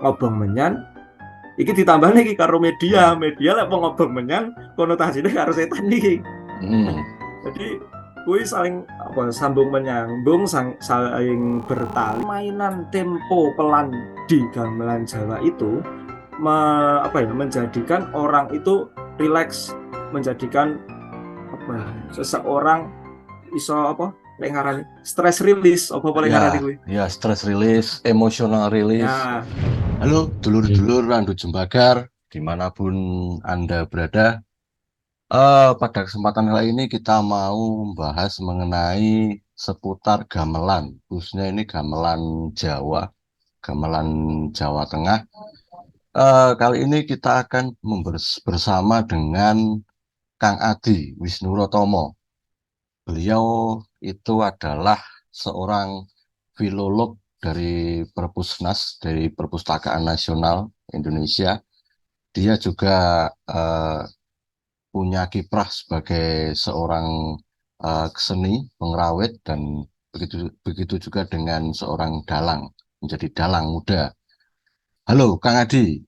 ngobong menyan iki ditambah iki karo media lek wong ngobong menyan konotasine karo setan iki. Hmm. Jadi kuwi saling apa sambung menyambung saling bertali. Mainan tempo pelan di gamelan Jawa itu menjadikan orang itu rileks, menjadikan seseorang iso lek ngarani stress release boleh Ya, ngarani kuwi. ya, stress release, emotional release. Ya, Halo, dulur-dulur Randu Jembagar, dimanapun Anda berada. Pada kesempatan kali ini kita mau membahas mengenai seputar gamelan, khususnya ini gamelan Jawa, gamelan Jawa Tengah. Kali ini kita akan bersama dengan Kang Adi Wisnurotomo. Beliau itu adalah seorang filolog dari Perpusnas, dari Perpustakaan Nasional Indonesia. Dia juga eh, punya kiprah sebagai seorang seni pengrawit dan begitu begitu juga dengan seorang dalang, menjadi dalang muda. Halo Kang Adi,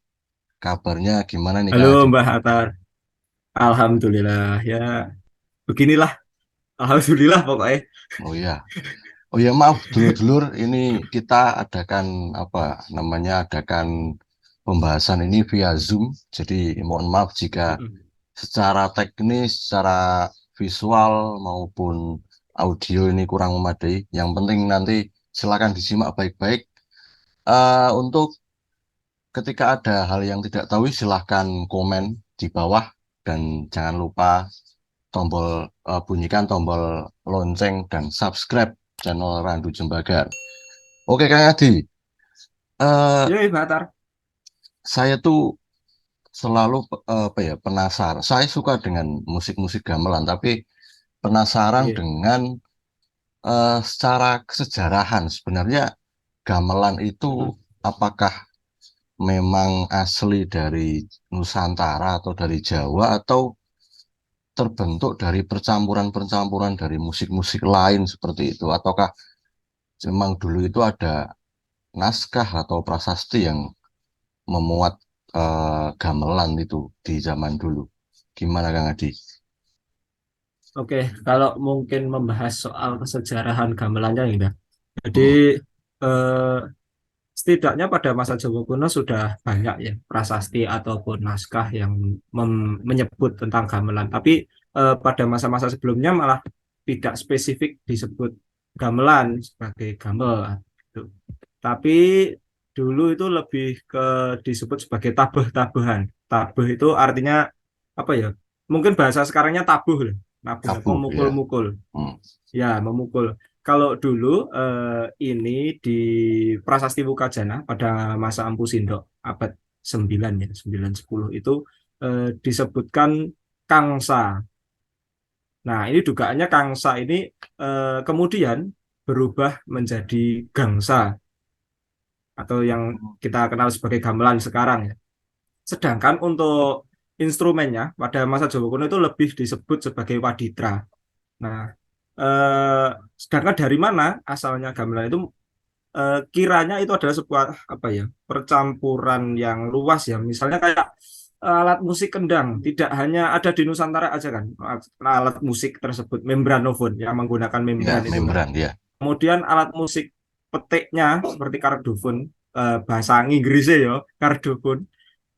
kabarnya gimana nih halo Kang Adi? Mbah Atar. Alhamdulillah ya beginilah. Alhamdulillah pokoknya. Oh ya, oh ya maaf dulur-dulur, ini kita adakan apa namanya adakan pembahasan ini via Zoom. Jadi mohon maaf jika secara teknis, secara visual maupun audio ini kurang memadai. Yang penting nanti silakan disimak baik-baik. Untuk ketika ada hal yang tidak tahu, silahkan komen di bawah dan jangan lupa bunyikan tombol lonceng dan subscribe channel Randu Jembagar. Oke Kang Adi, eh, Ya Mbah Atar. saya tuh selalu apa ya penasaran. Saya suka dengan musik-musik gamelan, tapi penasaran Iya. dengan secara kesejarahan sebenarnya gamelan itu apakah memang asli dari Nusantara atau dari Jawa atau terbentuk dari percampuran-percampuran dari musik-musik lain seperti itu ataukah memang dulu itu ada naskah atau prasasti yang memuat gamelan itu di zaman dulu. Gimana Kang Adi? Oke, kalau mungkin membahas soal kesejarahan gamelannya ya, Mbak. Jadi Hmm. eh, setidaknya pada masa Jawa kuno sudah banyak ya prasasti ataupun naskah yang menyebut tentang gamelan. Tapi pada masa-masa sebelumnya malah tidak spesifik disebut gamelan sebagai gamel. Gitu. Tapi dulu itu lebih ke disebut sebagai tabuh-tabuhan. Tabuh itu artinya apa ya? Mungkin bahasa sekarangnya tabuh lah. Tabuh, Tabu ya. memukul-mukul. Hmm. Ya, memukul. Kalau dulu ini di Prasasti Wukajana pada masa Empu Sindok abad 9 ya, 9 10 itu disebutkan Kangsa. Nah, ini dugaannya Kangsa ini kemudian berubah menjadi Gangsa atau yang kita kenal sebagai gamelan sekarang ya. Sedangkan untuk instrumennya pada masa Jawa kuno itu lebih disebut sebagai waditra. Nah, eh, sedangkan dari mana asalnya gamelan itu kiranya itu adalah sebuah apa ya percampuran yang luas ya. Misalnya kayak alat musik kendang tidak hanya ada di Nusantara aja kan alat musik tersebut membranofon yang menggunakan Ya, membran itu kan. membran ya. Kemudian alat musik petiknya seperti kardofon bahasa Inggrisnya ya kardofon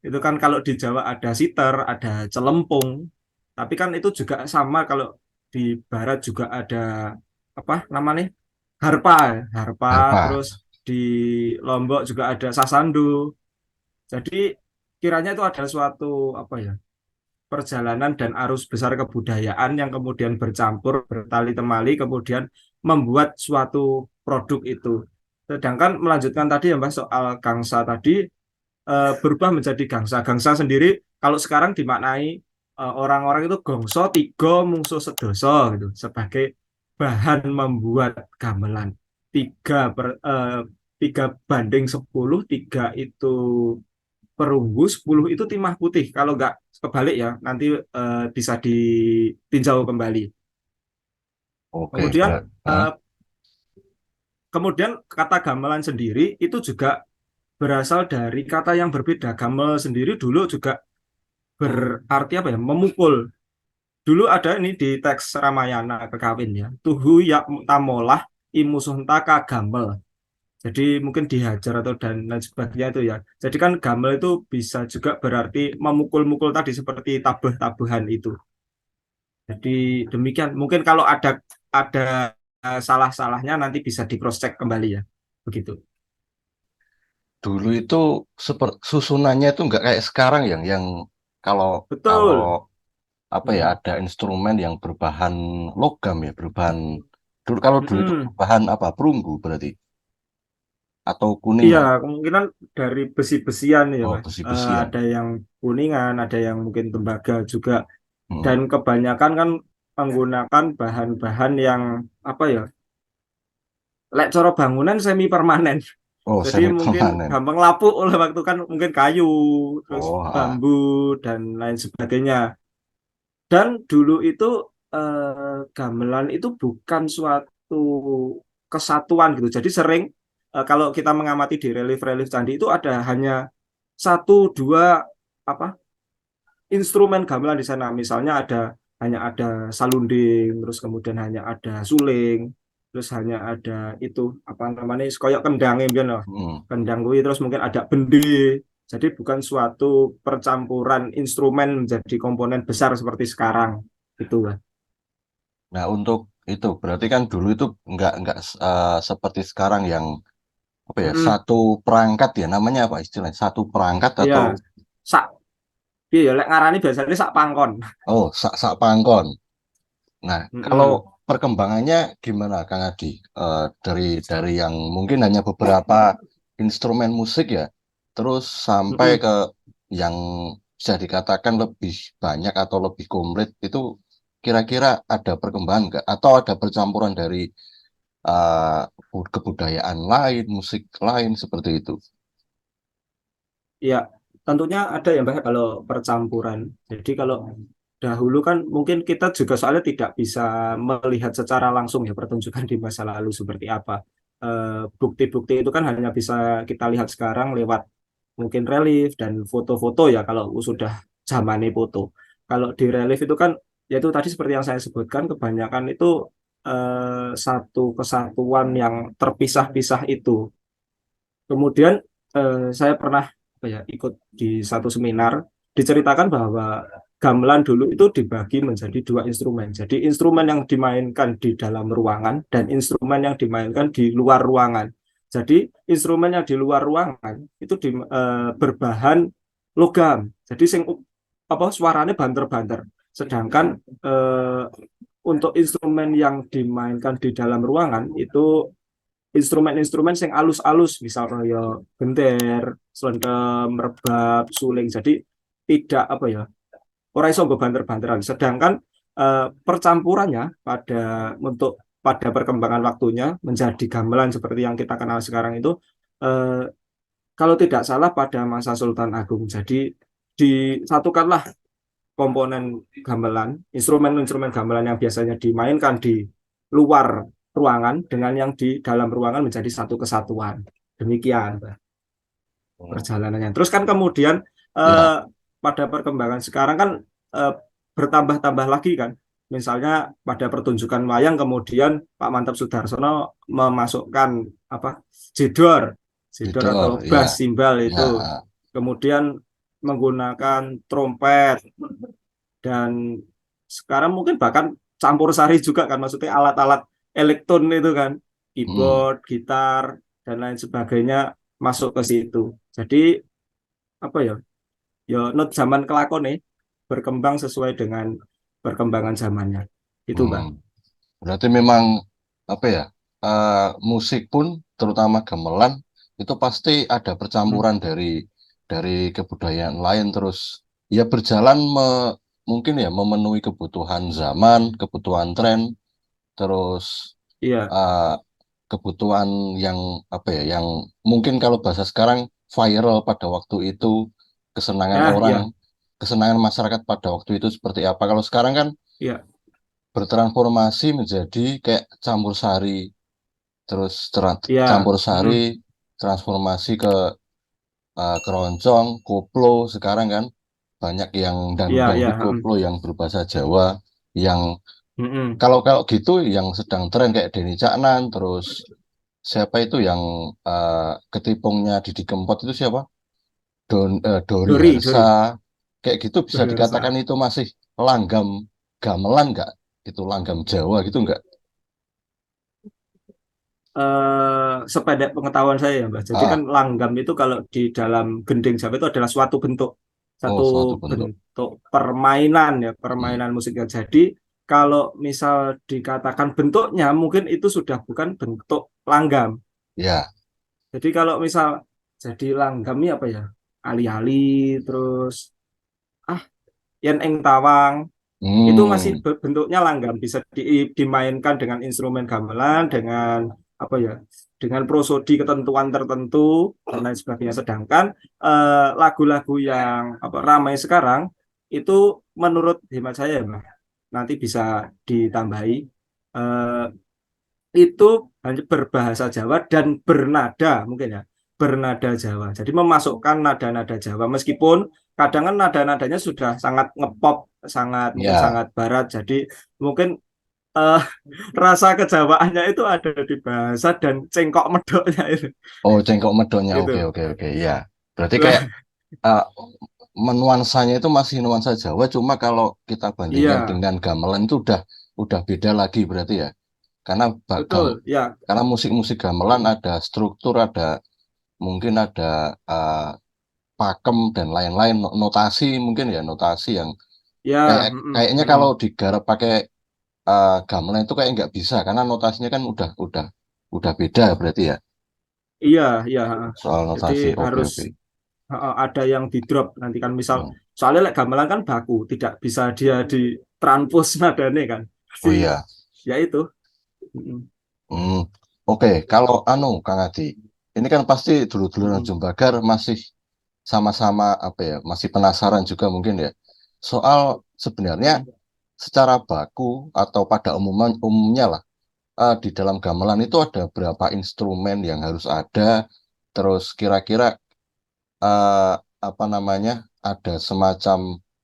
itu kan kalau di Jawa ada siter, ada celempung. Tapi kan itu juga sama kalau di Barat juga ada apa namanya? Harpa, harpa. Harpa. Terus di Lombok juga ada sasando. Jadi kiranya itu adalah suatu apa ya? Perjalanan dan arus besar kebudayaan yang kemudian bercampur, bertali temali, kemudian membuat suatu produk itu. Sedangkan melanjutkan tadi ya Mbak soal gangsa tadi berubah menjadi gangsa. Gangsa sendiri kalau sekarang dimaknai orang-orang itu gongso tiga mungsuh sedoso gitu sebagai bahan membuat gamelan. Tiga banding 10, tiga itu perunggu, 10 itu timah putih. Kalau nggak kebalik ya, nanti bisa ditinjau kembali. Oke, Kemudian berat. eh, kemudian kata gamelan sendiri itu juga berasal dari kata yang berbeda. Gamel sendiri dulu juga berarti apa ya? Memukul. Dulu ada ini di teks Ramayana Kekawin ya. Tuhu yak tamolah imusuntaka gamel. Jadi mungkin dihajar atau dan lain sebagainya itu ya. Jadi kan gamel itu bisa juga berarti memukul-mukul tadi seperti tabuh-tabuhan itu. Jadi demikian. Mungkin kalau ada salah-salahnya nanti bisa di cross check kembali ya. Begitu. Dulu itu susunannya itu nggak kayak sekarang yang kalau kalau Betul. apa ya Mm-mm. ada instrumen yang berbahan logam ya berbahan dulu kalau dulu itu Mm-mm. berbahan apa perunggu berarti atau Iya, kuningan. kemungkinan dari besi-besian ya, Oh, Mas. besi-besian. Ada yang kuningan, ada yang mungkin tembaga juga. Dan Hmm. kebanyakan kan menggunakan bahan-bahan yang apa ya? Lek coro bangunan semi permanen. Oh, Jadi semi mungkin permanen. gampang lapuk oleh waktu kan mungkin kayu, terus Oh, bambu dan lain sebagainya. Dan dulu itu gamelan itu bukan suatu kesatuan gitu. Jadi sering kalau kita mengamati di relief-relief candi itu ada hanya satu dua apa instrumen gamelan di sana. Misalnya hanya ada salunding, terus kemudian hanya ada suling, terus hanya ada itu apa namanya koyok kendang ya, loh. hmm. Kendang kuwi terus mungkin ada bende. Jadi bukan suatu percampuran instrumen menjadi komponen besar seperti sekarang itu lah. Nah, untuk itu berarti kan dulu itu nggak seperti sekarang yang apa ya Mm-mm. satu perangkat ya namanya apa istilahnya satu perangkat Iya, atau sak iya lek ngarani biasanya sak pangkon. oh sak pangkon. Nah, kalau Mm-mm. perkembangannya gimana Kang Adi? Dari yang mungkin hanya beberapa instrumen musik ya, terus sampai Mm-mm. ke yang bisa dikatakan lebih banyak atau lebih komplit itu kira-kira ada perkembangan nggak? Atau ada percampuran dari uh, kebudayaan lain, musik lain seperti itu? Ya, tentunya ada ya Mbak kalau percampuran. Jadi kalau dahulu kan mungkin kita juga soalnya tidak bisa melihat secara langsung ya pertunjukan di masa lalu seperti apa. Bukti-bukti itu kan hanya bisa kita lihat sekarang lewat mungkin relief dan foto-foto ya kalau sudah zamannya foto. Kalau di relief itu kan yaitu tadi seperti yang saya sebutkan kebanyakan itu satu kesatuan yang terpisah-pisah itu. Kemudian saya pernah apa ya, ikut di satu seminar diceritakan bahwa gamelan dulu itu dibagi menjadi dua instrumen. Jadi instrumen yang dimainkan di dalam ruangan dan instrumen yang dimainkan di luar ruangan. Jadi instrumen yang di luar ruangan itu berbahan logam. Jadi sing apa suaranya banter-banter. Sedangkan untuk instrumen yang dimainkan di dalam ruangan itu instrumen-instrumen yang alus-alus misalnya ya genter, selendem, rebab, suling. Jadi tidak apa ya, ora iso nggo banter-banteran. Sedangkan percampurannya pada perkembangan waktunya menjadi gamelan seperti yang kita kenal sekarang itu eh, kalau tidak salah pada masa Sultan Agung. Jadi disatukanlah komponen gamelan, instrumen-instrumen gamelan yang biasanya dimainkan di luar ruangan dengan yang di dalam ruangan menjadi satu kesatuan. Demikian Hmm. perjalanannya. Terus kan kemudian Ya, eh, pada perkembangan sekarang kan eh, bertambah-tambah lagi kan. Misalnya pada pertunjukan wayang kemudian Pak Mantap Sudarsono memasukkan apa jedor, jedor gitu. atau Ya, bass simbal ya. itu. Kemudian menggunakan trompet dan sekarang mungkin bahkan campur sari juga kan maksudnya alat-alat elektron itu kan Hmm. keyboard, gitar dan lain sebagainya masuk ke situ. Jadi apa ya? Ya not zaman kelakon nih berkembang sesuai dengan perkembangan zamannya. Itu, Hmm. Mbak. Berarti memang apa ya musik pun terutama gamelan itu pasti ada Mm, percampuran dari kebudayaan lain terus ya berjalan mungkin ya memenuhi kebutuhan zaman, kebutuhan tren, terus iya. eh, kebutuhan yang apa ya yang mungkin kalau bahasa sekarang viral pada waktu itu kesenangan Ya, orang, ya, kesenangan masyarakat pada waktu itu seperti apa. Kalau sekarang kan ya. bertransformasi menjadi kayak campur sari terus Ya. campur sari Mm-mm. transformasi ke keroncong, koplo sekarang kan banyak yang Iya, iya. dangdut koplo yang berbahasa Jawa yang Mm-mm. kalau kalau gitu yang sedang tren kayak Denny Caknan terus siapa itu yang ketipungnya Didi Kempot itu siapa? Dori Dori, Harsa Dori. kayak gitu bisa Dori dikatakan Harsa. itu masih langgam gamelan nggak? Itu langgam Jawa gitu nggak? Sependek pengetahuan saya ya Mbak. Jadi kan Ah, langgam itu kalau di dalam gending Jawa itu adalah suatu bentuk, oh satu suatu bentuk. bentuk permainan ya, Hmm, permainan musiknya. Jadi kalau misal dikatakan bentuknya mungkin itu sudah bukan bentuk langgam. ya. Jadi kalau misal jadi langgam ini apa ya? Ali-ali, terus ah yen ing tawang itu masih Hmm, bentuknya langgam, bisa dimainkan dengan instrumen gamelan, dengan apa ya, dengan prosodi ketentuan tertentu dan lain sebagainya. Sedangkan lagu-lagu yang apa ramai sekarang itu menurut hemat saya ya, Mbak, nanti bisa ditambahi eh, itu hanya berbahasa Jawa dan bernada mungkin ya, bernada Jawa. Jadi memasukkan nada-nada Jawa meskipun kadang kan nada-nadanya sudah sangat ngepop, sangat mungkin ya. sangat barat. Jadi mungkin eh, rasa kejawaannya itu ada di bahasa dan cengkok medoknya itu. Oh cengkok medoknya. Oke Gitu. oke oke. Ya. Berarti kayak Lah, uh, nuansanya itu masih nuansa Jawa, cuma kalau kita bandingkan iya, dengan gamelan itu udah beda lagi berarti ya. Karena betul. Ya, karena musik-musik gamelan ada struktur, ada mungkin ada uh, pakem dan lain-lain notasi mungkin ya notasi yang ya, kayaknya kalau digarap pakai gamelan itu kayak nggak bisa karena notasinya kan udah beda berarti ya iya, iya. soal Jadi notasi. Oke harus oke. ada yang di drop nanti kan misal, Hmm. soalnya like, gamelan kan baku, tidak bisa dia ditranspos nadanya kan. Jadi Oh iya. ya itu. Mm, Hmm, oke, kalau anu Kang Adi, ini kan pasti dulu-dulu mm, Najumbagar masih sama-sama apa ya, masih penasaran juga mungkin ya. Soal sebenarnya mm. secara baku atau pada umumnya lah, di dalam gamelan itu ada berapa instrumen yang harus ada, terus kira-kira eh, apa namanya, ada semacam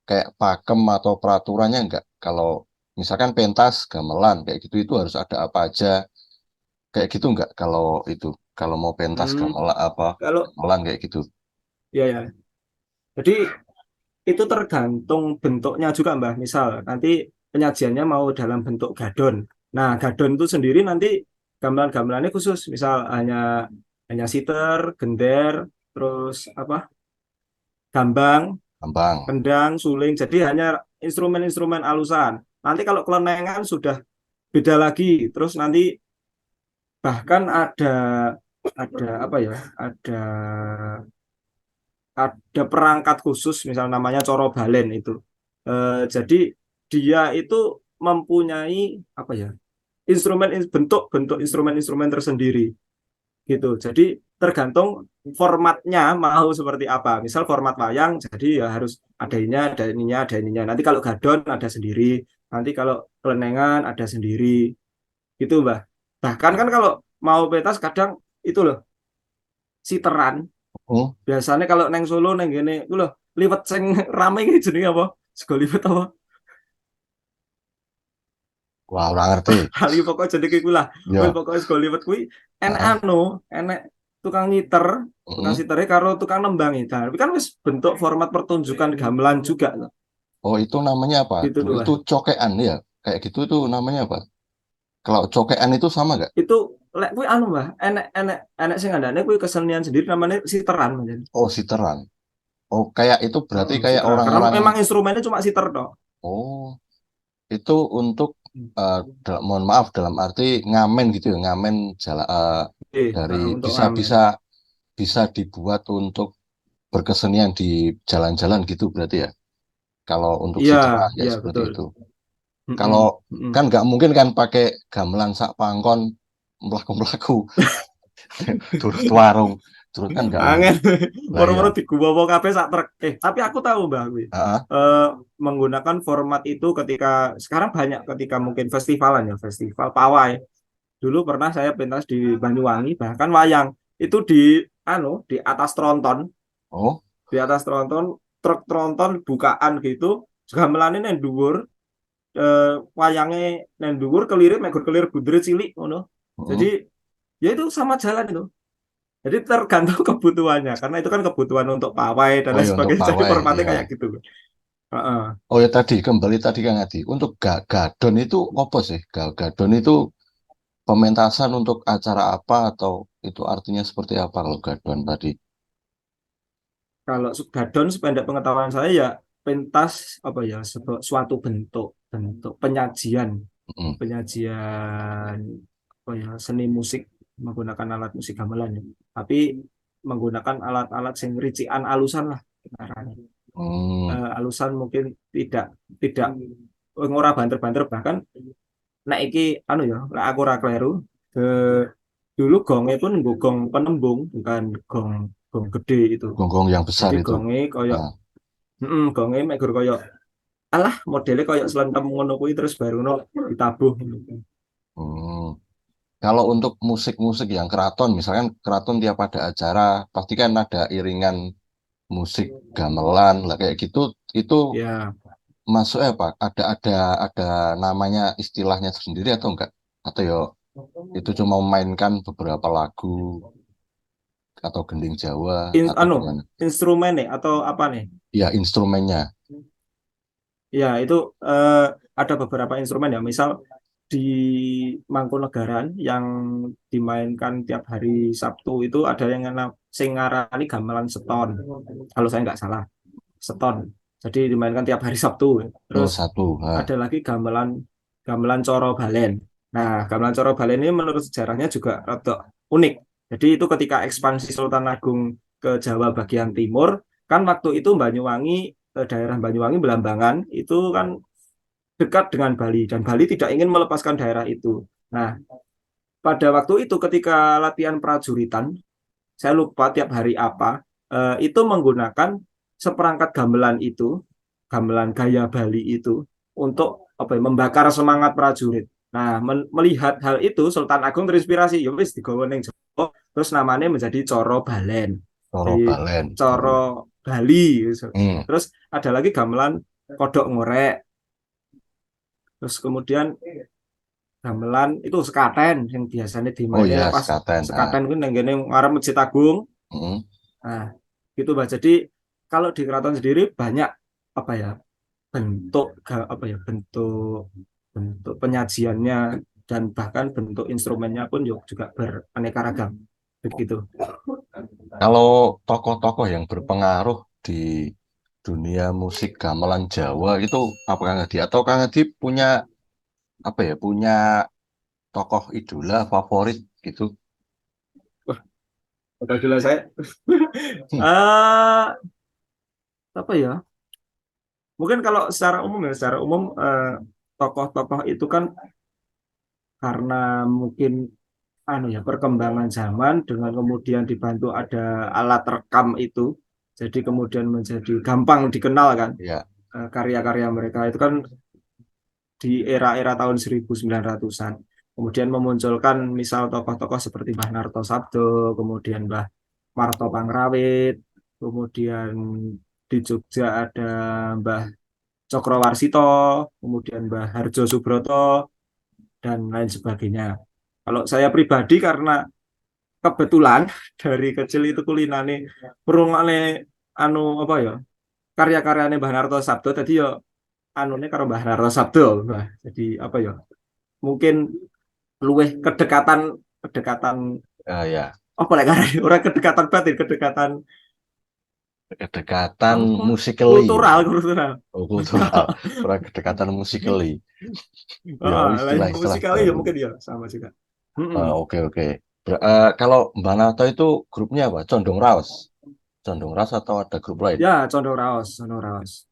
kayak pakem atau peraturannya enggak? Kalau misalkan pentas gamelan kayak gitu itu harus ada apa aja? Kayak gitu nggak kalau itu kalau mau pentas Hmm, gamelan apa kalau gamelan kayak gitu. ya ya, jadi itu tergantung bentuknya juga Mbah. Misal nanti penyajiannya mau dalam bentuk gadon. Nah, gadon itu sendiri nanti gamelan-gamelannya khusus. Misal hanya siter, gender, terus apa? Gambang, Gampang. kendang, suling. Jadi hanya instrumen-instrumen alusan. Nanti kalau kelenengan sudah beda lagi. Terus nanti bahkan ada apa ya? Ada perangkat khusus, misal namanya coro balen itu. Jadi dia itu mempunyai apa ya? Bentuk-bentuk instrumen-instrumen tersendiri gitu. Jadi tergantung formatnya mau seperti apa. Misal format wayang, jadi ya harus ada ininya, ada ininya, ada ininya. Nanti kalau gadon ada sendiri, nanti kalau kelenengan ada sendiri, gitu Mbah. Bahkan kan kalau mau pentas kadang itu loh, siteran. Oh, Biasanya kalau neng Solo neng gini, itu loh, liwet sing rame ini jenis apa? Sego liwet apa? wah ora ngerti. Hal pokok jadi kayak lah. Wih Ya. pokoknya sego liwet kuwi enak Heeh. anu, enak tukang ngiter, tukang Mm-mm. siternya karo tukang nembang itu. Tapi kan wis bentuk format pertunjukan gamelan juga loh. Oh itu namanya apa? Gitu Dulu loh itu lah. cokean ya. Kayak gitu itu namanya apa? Kalau cokean itu sama nggak? Itu lek kuwi anu Mbah, enek sing andane kuwi kesenian sendiri namanya siteran jadi. Oh siteran. Oh kayak itu berarti kayak Siteran. Karena orang-orang. memang instrumennya cuma siter toh. Oh itu untuk mohon maaf dalam arti ngamen gitu ya ngamen dari Untuk bisa ngamen. bisa bisa dibuat untuk berkesenian di jalan-jalan gitu berarti ya. Kalau untuk Iya, citra ya iya seperti betul. itu. Kalau Mm-mm, mm-mm. kan nggak mungkin kan pakai gamelan sak pangkon melaku-melaku turut warung turut kan nggak Angin, mungkin. Lah ya, moro-moro digubawa kabeh sak truk. Tapi aku tahu Mbak Wi. ah, Eh, menggunakan format itu ketika sekarang banyak ketika mungkin festivalan ya, festival pawai. Dulu pernah saya pentas di Banyuwangi, bahkan wayang itu di anu di atas tronton. Oh, Di atas tronton, truk tronton bukaan gitu, gamelane nang dhuwur, wayange nang dhuwur, kelirip mek kelir bunder cilik ngono. Jadi mm. ya itu sama jalan itu. Jadi tergantung kebutuhannya, karena itu kan kebutuhan untuk pawai dan Oh lain ya untuk sebagainya. Jadi pawai formatnya ya. kayak gitu. Heeh. Oh ya tadi kembali tadi Kang Adi. Untuk gadon itu apa sih? Gadon itu pementasan untuk acara apa atau itu artinya seperti apa kalau gadon tadi? Kalau gadon sependek pengetahuan saya ya pentas apa ya suatu bentuk bentuk penyajian Mm. penyajian apa ya seni musik menggunakan alat musik gamelan ya. Tapi menggunakan alat-alat sing ricikan alusan lah caranya. Hmm. Alusan mungkin tidak tidak ora banter-banter, bahkan nek iki anu ya lek aku ora kleru, ke dulu gongnya pun nggo gong penembung, bukan gong gong gede itu. Gonggong yang besar Jadi itu. gongnya koyok Nah, gongnya mek gur koyok alah modelnya koyok selentem ngono kuwi, terus baru no ditabuh. hmm. Kalau untuk musik-musik yang keraton, misalkan keraton tiap ada acara, pasti kan ada iringan musik gamelan lah kayak gitu. Itu Ya, masuk apa? Ada namanya istilahnya sendiri atau enggak? Atau ya itu cuma memainkan beberapa lagu atau gending Jawa atau anu gimana? instrumen nih atau apa nih? Ya instrumennya. Ya, itu ada beberapa instrumen ya. Misal di Mangkunegaran yang dimainkan tiap hari Sabtu itu ada yang sing ngarani gamelan seton. Kalau saya nggak salah, seton. Jadi dimainkan tiap hari Sabtu. Oh Terus satu. Nah, ada lagi gamelan gamelan Coro Balen. Nah, gamelan Coro Balen ini menurut sejarahnya juga rada unik. Jadi itu ketika ekspansi Sultan Agung ke Jawa bagian timur, kan waktu itu Banyuwangi, daerah Banyuwangi Belambangan itu kan dekat dengan Bali dan Bali tidak ingin melepaskan daerah itu. Nah, pada waktu itu ketika latihan prajuritan, saya lupa tiap hari apa, itu menggunakan seperangkat gamelan itu, gamelan gaya Bali itu untuk apa ya, membakar semangat prajurit. Nah, melihat hal itu Sultan Agung terinspirasi, ya wis digawa ning Jawa, terus namanya menjadi Coro Balen. Coro Di Balen. Hmm. Coro Bali. Hmm. Terus ada lagi gamelan Kodok Ngorek. Terus kemudian gamelan itu sekaten yang biasanya Oh dimainnya ya, pas sekaten. Ah. sekaten itu neng ngarep Masjid Agung. Hmm. Nah, gitu Mbak. Jadi kalau di keraton sendiri banyak apa ya bentuk apa ya bentuk bentuk penyajiannya dan bahkan bentuk instrumennya pun juga beraneka ragam begitu. Kalau tokoh-tokoh yang berpengaruh di dunia musik gamelan Jawa itu apa Kang Adi? Atau Kang Adi punya apa ya? Punya tokoh idola favorit gitu? Wah, apabila saya eh apa ya? Mungkin kalau secara umum tokoh-tokoh itu kan karena mungkin anu ya perkembangan zaman dengan kemudian dibantu ada alat rekam itu, jadi kemudian menjadi gampang dikenal kan, Ya, karya-karya mereka itu kan di era-era tahun 1900-an kemudian memunculkan misal tokoh-tokoh seperti Mbah Narto Sabdo, kemudian Mbah Marto Pangrawit, kemudian di Jogja ada Mbah Cokrowarsito, kemudian Mbah Harjo Subroto dan lain sebagainya. Kalau saya pribadi karena kebetulan dari kecil itu kulinane perungane anu apa ya karya-karyanya Mbah Narto Sabdo tadi ya anune karo Mbah Narto Sabdo. Nah, jadi apa ya mungkin luweh kedekatan kedekatan ya, apa lek karena orang kedekatan batin, kedekatan kedekatan apa musikali. kultural kultural. Oh, kultural. Kurang kedekatan musikali. Ya, Lain istilah-istilah musikal ya baru. mungkin ya sama juga. Oke, oke. Kalau Mbak Nato itu grupnya apa? Condong Raos. Condong Raos atau ada grup lain? Ya, Condong Raos, Condong Raos.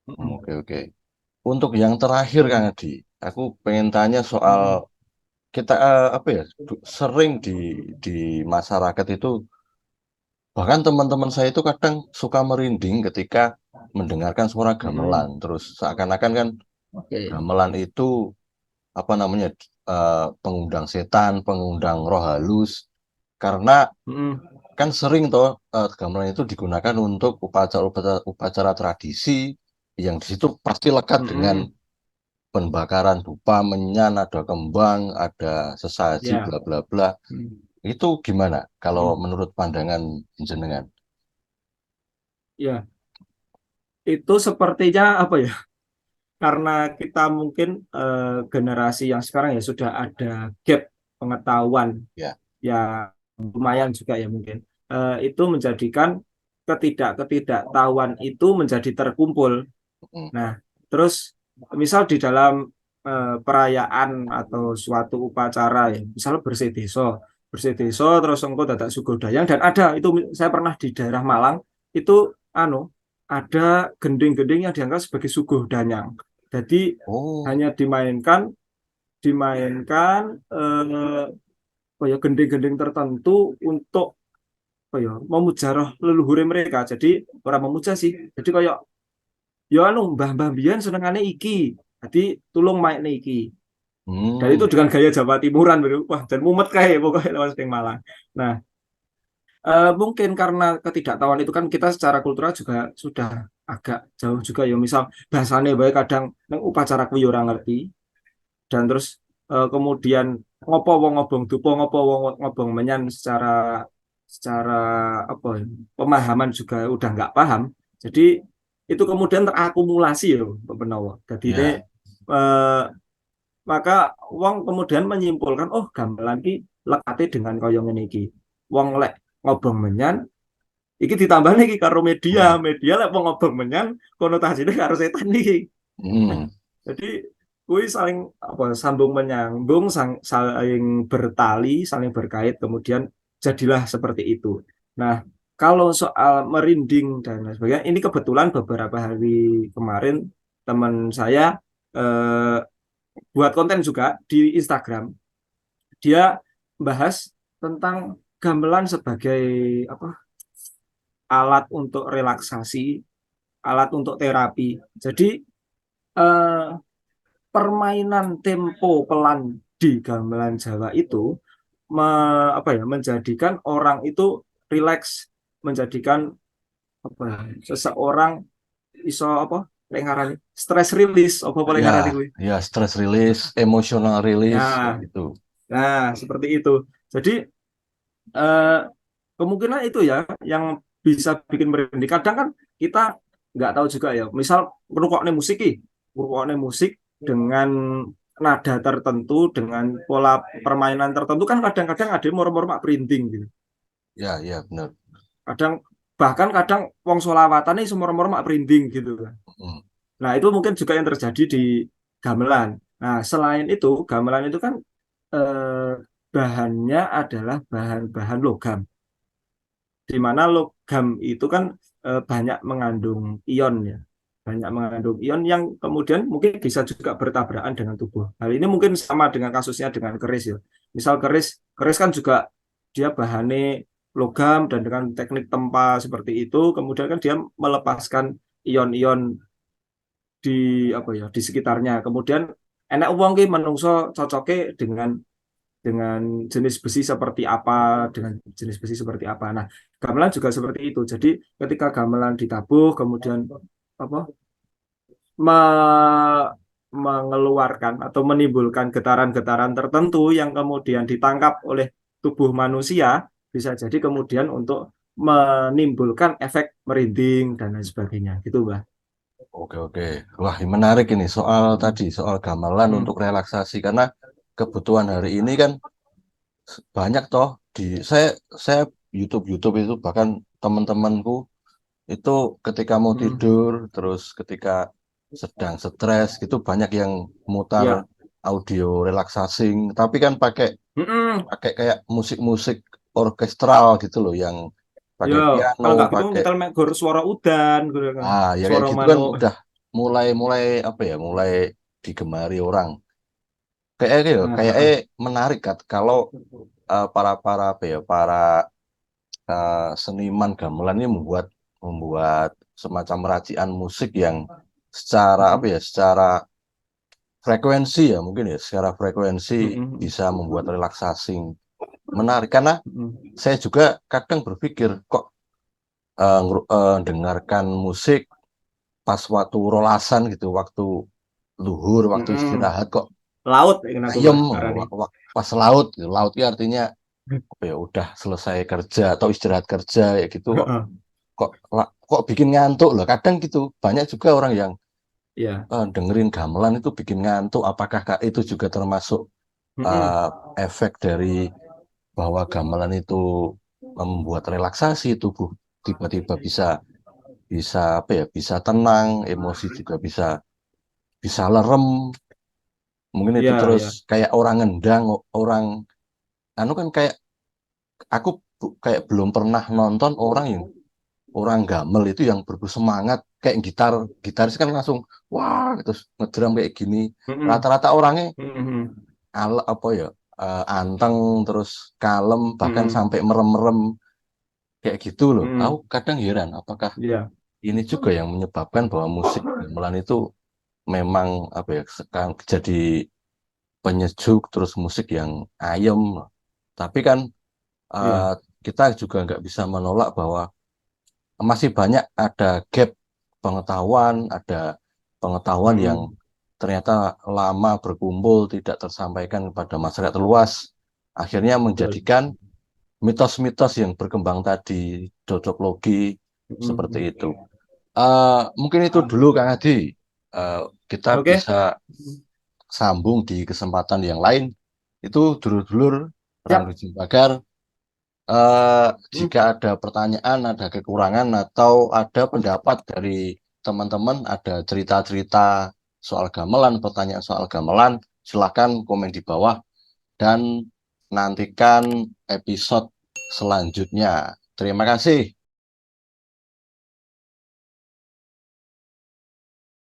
Oke, oke. Untuk yang terakhir Kang Adi, aku pengen tanya soal kita apa ya sering di masyarakat itu bahkan teman-teman saya itu kadang suka merinding ketika mendengarkan suara gamelan terus seakan-akan kan Oke. gamelan itu apa namanya pengundang setan, pengundang roh halus karena Mm-mm. kan sering toh gamelan itu digunakan untuk upacara tradisi yang di situ pasti lekat dengan Mm-mm. pembakaran dupa, menyan, ada kembang, ada sesaji, Ya. bla bla bla. Mm. Itu gimana kalau Mm. menurut pandangan jenengan? Ya, itu sepertinya apa ya? Karena kita mungkin generasi yang sekarang ya sudah ada gap pengetahuan Ya. ya lumayan juga ya mungkin. Itu menjadikan ketidaktahuan itu menjadi terkumpul. Mm, Nah, terus misal di dalam perayaan atau suatu upacara ya, misal bersih desa terus engko dadak sugodayang dan ada itu saya pernah di daerah Malang itu anu ada gending-gending yang dianggap sebagai sugodanyang. Jadi oh, hanya dimainkan apa ya gending-gending tertentu untuk apa ya memujarah leluhur mereka. Jadi orang memuja sih. Jadi kayak ya anu mbah-mbah biyen senengane iki. Jadi tulung main iki. Dan itu hmm, dengan gaya Jawa Timuran bro. Wah, dan mumet kayak pokoknya lawan Sting Malang. Nah, mungkin karena ketidaktahuan itu kan kita secara kultural juga sudah agak jauh juga ya. Misal bahasane bae kadang nang upacara kuwi ora ngerti dan terus kemudian ngopo wong ngobong dupo ngopo wong ngobong menyan secara secara apa ya, pemahaman juga udah nggak paham. Jadi itu kemudian terakumulasi ya Pak Benowo. Jadi ini ya, eh, maka wong kemudian menyimpulkan oh gamelan iki lekate dengan kaya ngene iki. Wong lek ngobong menyan iki ditambah iki karo media, hmm, media lek wong ngobong menyan konotasinya karo setan iki. hmm, Jadi kui saling apa sambung menyambung, saling bertali, saling berkait, kemudian jadilah seperti itu. Nah, kalau soal merinding dan lain sebagainya, ini kebetulan beberapa hari kemarin teman saya eh, buat konten juga di Instagram. Dia bahas tentang gamelan sebagai apa alat untuk relaksasi, alat untuk terapi. Jadi eh, permainan tempo pelan di gamelan Jawa itu apa ya menjadikan orang itu rileks, menjadikan apa ya, seseorang iso apa lek ngarani stress release apa boleh ya, ngarani kuwi. ya, stress release, emotional release, kayak Nah, gitu. nah seperti itu. Jadi eh, kemungkinan itu ya yang bisa bikin merinding. Kadang kan kita nggak tahu juga ya. Misal ngrungokne musik ki, ngrungokne musik dengan nada tertentu, dengan pola permainan tertentu kan kadang-kadang ada yang moro-moro mak printing gitu. Ya, ya, benar. Kadang bahkan kadang wong solawatan ini moro-moro mak printing gitu kan. Hmm, Nah, itu mungkin juga yang terjadi di gamelan. Nah, selain itu, gamelan itu kan eh, bahannya adalah bahan-bahan logam. Di mana logam itu kan banyak mengandung ion ya, banyak mengandung ion yang kemudian mungkin bisa juga bertabrakan dengan tubuh. Hal ini mungkin sama dengan kasusnya dengan keris ya. Misal keris, keris kan juga dia bahannya logam dan dengan teknik tempa seperti itu, kemudian kan dia melepaskan ion-ion di apa ya di sekitarnya. Kemudian enak uang ki menungso cocoknya dengan jenis besi seperti apa, dengan jenis besi seperti apa. Nah, gamelan juga seperti itu. Jadi ketika gamelan ditabuh, kemudian apa me- mengeluarkan atau menimbulkan getaran-getaran tertentu yang kemudian ditangkap oleh tubuh manusia, bisa jadi kemudian untuk menimbulkan efek merinding dan lain sebagainya. Gitu, Mbak. oke, oke. Wah, menarik ini soal tadi, soal gamelan Hmm. untuk relaksasi. Karena kebutuhan hari ini kan banyak toh di saya YouTube itu bahkan teman-temanku itu ketika mau Hmm. tidur terus ketika sedang stres gitu banyak yang mutar Ya. audio relaxing tapi kan pakai Mm-mm. pakai kayak musik-musik orkestral gitu loh yang Ya, pakai piano, kalau nggak gitu pakai nyetel mek gor suara udan gitu kan. ya kayak Suara gitu kan manuk. udah mulai mulai apa ya mulai digemari orang kayak Nah, menarik kan kalau para para apa ya para seniman gamelan ini membuat membuat semacam racian musik yang secara apa ya secara frekuensi ya mungkin ya secara frekuensi bisa membuat relaksasi menarik karena Mm. saya juga kadang berpikir kok dengarkan musik pas waktu rolasan gitu, waktu luhur, waktu Mm-mm. istirahat kok Laut ingin aku ayem Arani. pas laut gitu. Laut itu artinya apa ya udah selesai kerja atau istirahat kerja ya gitu kok bikin ngantuk loh. Kadang gitu. Banyak juga orang yang Ya. dengerin gamelan itu bikin ngantuk. Apakah itu juga termasuk Mm-mm. eh, efek dari bahwa gamelan itu membuat relaksasi tubuh tiba-tiba bisa bisa apa ya bisa tenang, emosi juga bisa bisa lerem. Mungkin itu Ya, terus ya. kayak orang ngendang, orang anu kan kayak aku kayak belum pernah nonton orang gamel itu yang bersemangat kayak gitaris kan langsung wah terus ngedrum kayak gini. Mm-mm. Rata-rata orangnya Mm-mm. apa ya anteng terus kalem bahkan Mm-mm. sampai merem-merem kayak gitu loh. Aku Mm-mm. kadang heran apakah Ya. ini juga yang menyebabkan bahwa musik gamelan itu memang apa ya sekarang jadi penyejuk terus musik yang ayem. Tapi kan eh, Ya. kita juga nggak bisa menolak bahwa masih banyak ada gap pengetahuan, ada pengetahuan yang Mm-mm. ternyata lama berkumpul tidak tersampaikan kepada masyarakat luas, akhirnya Betul. menjadikan mitos-mitos yang berkembang tadi, cocok logi seperti Mm-mm. itu. Mungkin itu dulu Kang Adi. Eh, kita Oke. bisa sambung di kesempatan yang lain. Itu dulur-dulur Siap. Rangguji Pagar. Eh, Mm. jika ada pertanyaan, ada kekurangan, atau ada pendapat dari teman-teman, ada cerita-cerita soal gamelan, pertanyaan soal gamelan, silakan komen di bawah dan nantikan episode selanjutnya. Terima kasih.